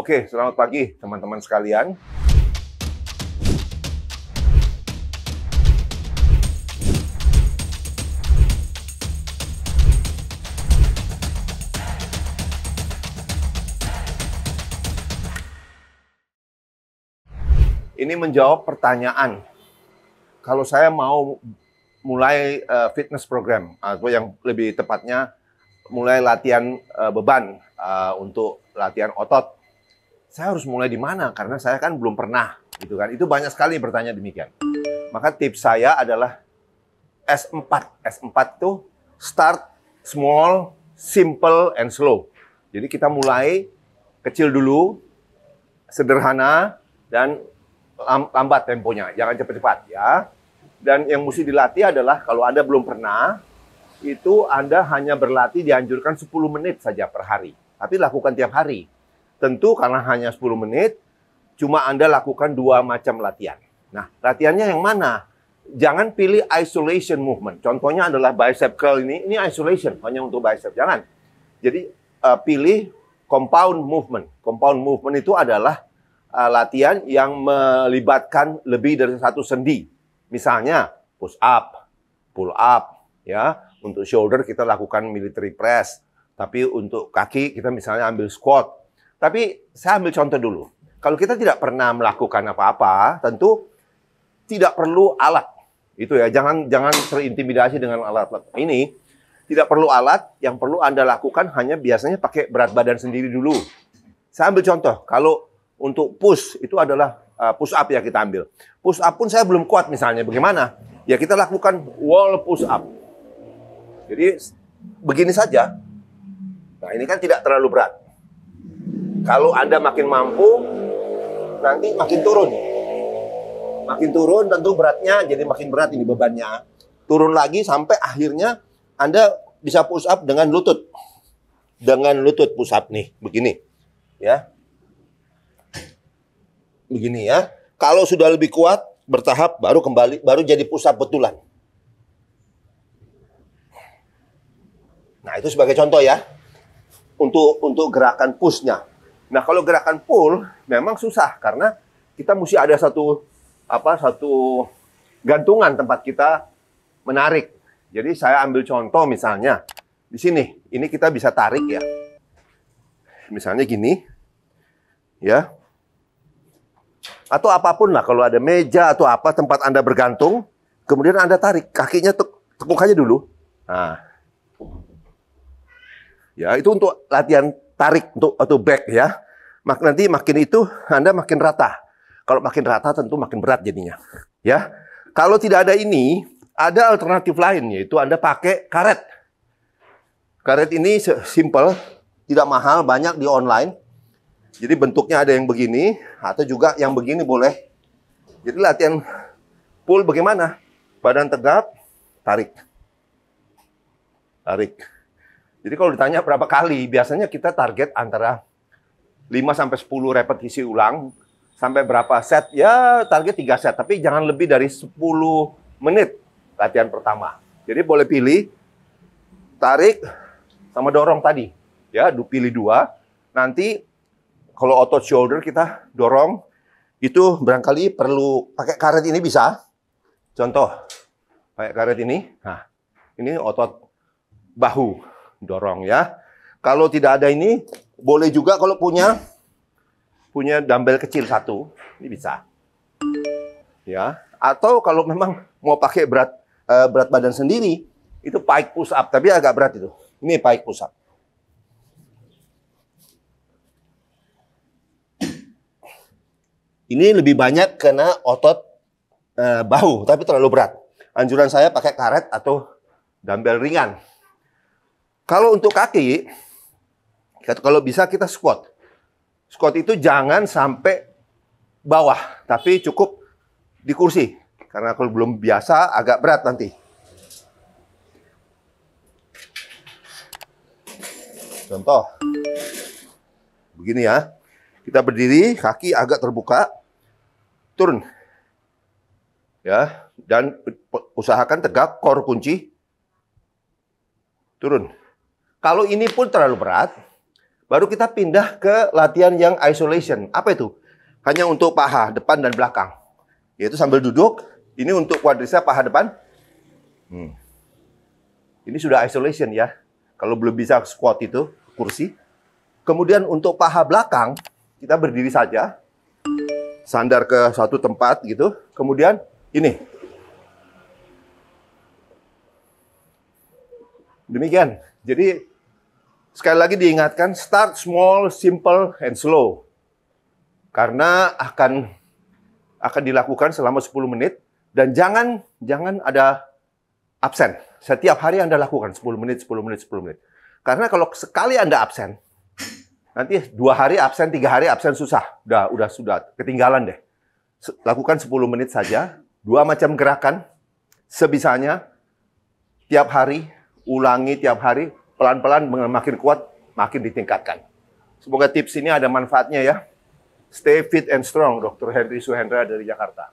Oke, selamat pagi teman-teman sekalian. Ini menjawab pertanyaan. Kalau saya mau mulai fitness program, atau yang lebih tepatnya mulai latihan beban untuk latihan otot, saya harus mulai di mana? Karena saya kan belum pernah, gitu kan? Itu banyak sekali bertanya demikian. Maka tips saya adalah S4. S4 itu start small, simple, and slow. Jadi kita mulai kecil dulu, sederhana, dan lambat temponya, jangan cepat-cepat ya. Dan yang mesti dilatih adalah kalau Anda belum pernah, itu Anda hanya berlatih dianjurkan 10 menit saja per hari. Tapi lakukan tiap hari. Tentu karena hanya 10 menit, cuma Anda lakukan 2 macam latihan. Nah, latihannya yang mana? Jangan pilih isolation movement. Contohnya adalah bicep curl ini isolation, hanya untuk bicep. Jangan. Jadi pilih compound movement. Compound movement itu adalah latihan yang melibatkan lebih dari satu sendi. Misalnya push up, pull up, ya. Untuk shoulder kita lakukan military press. Tapi untuk kaki kita misalnya ambil squat. Tapi saya ambil contoh dulu. Kalau kita tidak pernah melakukan apa-apa, tentu tidak perlu alat. Itu ya, jangan terintimidasi dengan alat-alat ini. Tidak perlu alat, yang perlu Anda lakukan hanya biasanya pakai berat badan sendiri dulu. Saya ambil contoh, kalau untuk push, itu adalah push up ya kita ambil. Push up pun saya belum kuat misalnya. Bagaimana? Ya kita lakukan wall push up. Jadi begini saja. Nah ini kan tidak terlalu berat. Kalau Anda makin mampu, nanti makin turun. Makin turun tentu beratnya jadi makin berat ini bebannya. Turun lagi sampai akhirnya Anda bisa push up dengan lutut. Dengan lutut push up nih, begini. Ya. Begini ya. Kalau sudah lebih kuat, bertahap, baru kembali, baru jadi push up betulan. Nah, itu sebagai contoh ya. Untuk gerakan push-nya. Nah, kalau gerakan pull memang susah karena kita mesti ada satu gantungan tempat kita menarik. Jadi saya ambil contoh misalnya di sini. Ini kita bisa tarik ya. Misalnya gini. Ya. Atau apapun lah, kalau ada meja atau apa tempat Anda bergantung, kemudian Anda tarik kakinya, tekuk aja dulu. Nah, ya itu untuk latihan tarik atau back ya. Nanti makin itu Anda makin rata. Kalau makin rata tentu makin berat jadinya. Ya, kalau tidak ada ini, ada alternatif lain yaitu Anda pakai karet. Karet ini simple, tidak mahal, banyak di online. Jadi bentuknya ada yang begini, atau juga yang begini boleh. Jadi latihan pull bagaimana? Badan tegap, tarik. Tarik. Jadi kalau ditanya berapa kali, biasanya kita target antara 5-10 repetisi ulang, sampai berapa set, ya target 3 set. Tapi jangan lebih dari 10 menit latihan pertama. Jadi boleh pilih, tarik, sama dorong tadi. Ya, pilih 2, nanti kalau otot shoulder kita dorong, itu barangkali perlu pakai karet ini bisa. Contoh, pakai karet ini. Nah, ini otot bahu, dorong ya. Kalau tidak ada ini, boleh juga kalau punya dumbbell kecil 1, ini bisa. Ya, atau kalau memang mau pakai berat badan sendiri, itu pike push up, tapi agak berat itu. Ini pike push up. Ini lebih banyak kena otot bahu, tapi terlalu berat. Anjuran saya pakai karet atau dumbbell ringan. Kalau untuk kaki, kalau bisa kita squat. Squat itu jangan sampai bawah, tapi cukup di kursi. Karena kalau belum biasa, agak berat nanti. Contoh, begini ya. Kita berdiri, kaki agak terbuka. Turun. Ya, dan usahakan tegak, core kunci. Turun. Kalau ini pun terlalu berat, Baru kita pindah ke latihan yang isolation. Apa itu? Hanya untuk paha depan dan belakang. Yaitu sambil duduk. Ini untuk quadriceps paha depan. Ini sudah isolation ya. Kalau belum bisa squat itu, kursi. Kemudian untuk paha belakang, kita berdiri saja. Sandar ke suatu tempat gitu. Kemudian ini. Demikian. Jadi sekali lagi diingatkan, start small, simple, and slow. Karena akan dilakukan selama 10 menit dan jangan ada absen. Setiap hari Anda lakukan 10 menit, 10 menit, 10 menit. Karena kalau sekali Anda absen, nanti 2 hari absen, 3 hari absen susah. Sudah ketinggalan deh. Lakukan 10 menit saja, 2 macam gerakan sebisanya tiap hari, ulangi tiap hari. Pelan-pelan makin kuat, makin ditingkatkan. Semoga tips ini ada manfaatnya ya. Stay fit and strong, Dr. Henry Suhendra dari Jakarta.